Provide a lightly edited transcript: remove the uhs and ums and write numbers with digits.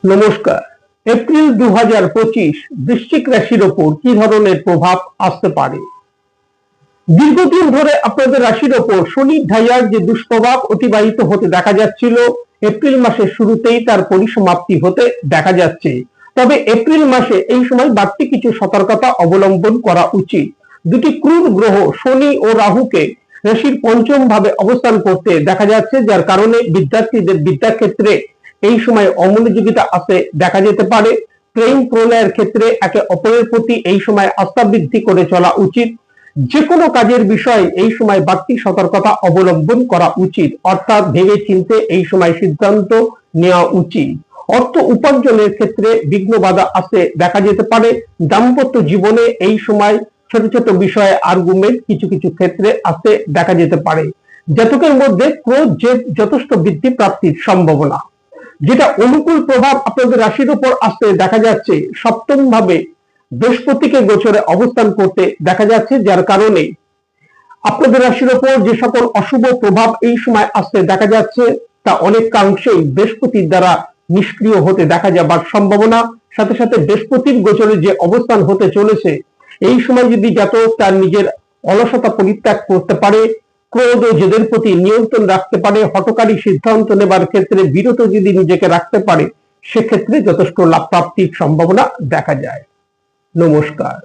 নমস্কার। এপ্রিল 2025 বৃশ্চিক রাশির ওপর কি ধরনের প্রভাব আসতে পারে? দীর্ঘদিন ধরে আপনাদের রাশির ওপর শনির ঢাইয়ার যে দুষ্প্রভাব অতিবাহিত হতে দেখা যাচ্ছিল, এপ্রিল মাসের শুরুতেই তার পরিসমাপ্তি হতে দেখা যাচ্ছে। তবে এপ্রিল মাসে এই সময় বাড়তি কিছু সতর্কতা অবলম্বন করা উচিত। দুটি ক্রূর গ্রহ শনি ও রাহুকে রাশির পঞ্চম ভাবে অবস্থান করতে দেখা যাচ্ছে, যার কারণে বিদ্যার্থীদের বিদ্যাক্ষেত্রে এই সময় অমনোযোগিতা আসতে দেখা যেতে পারে। প্রেম প্রণয়ের ক্ষেত্রে একে অপরের প্রতি এই সময় আস্থা বৃদ্ধি করে চলা উচিত। যে কোনো কাজের বিষয়ে এই সময় বাড়তি সতর্কতা অবলম্বন করা উচিত, অর্থাৎ ভেবে চিন্তে এই সময় সিদ্ধান্ত নেওয়া উচিত। অর্থ উপার্জনের ক্ষেত্রে বিঘ্ন বাধা আসতে দেখা যেতে পারে। দাম্পত্য জীবনে এই সময় ছোট ছোট বিষয়ে আর্গুমেন্ট কিছু কিছু ক্ষেত্রে আসতে দেখা যেতে পারে। জাতকের মধ্যে ক্রোধ জেদ যথেষ্ট বৃদ্ধি প্রাপ্তির সম্ভাবনা। যেটা অনুকূল প্রভাব আপনাদের রাশির উপর আসতে দেখা যাচ্ছে, সপ্তম ভাবে বৃহস্পতিকে গোচরে অবস্থান করতে দেখা যাচ্ছে, যার কারণে আপনাদের রাশির উপর যে সকল অশুভ প্রভাব এই সময় আসতে দেখা যাচ্ছে তা অনেকাংশেই বৃহস্পতির দ্বারা নিষ্ক্রিয় হতে দেখা যাবার সম্ভাবনা। সাথে সাথে বৃহস্পতির গোচরে যে অবস্থান হতে চলেছে, এই সময় যদি জাতক তার নিজের অলসতা পরিত্যাগ করতে পারে, ক্রোধ ও জেদের প্রতি নিয়ন্ত্রণ রাখতে পারে, হঠকারী সিদ্ধান্ত নেবার ক্ষেত্রে বিরত যদি নিজেকে রাখতে পারে, সেক্ষেত্রে যথেষ্ট লাভ প্রাপ্তির সম্ভাবনা দেখা যায়। নমস্কার।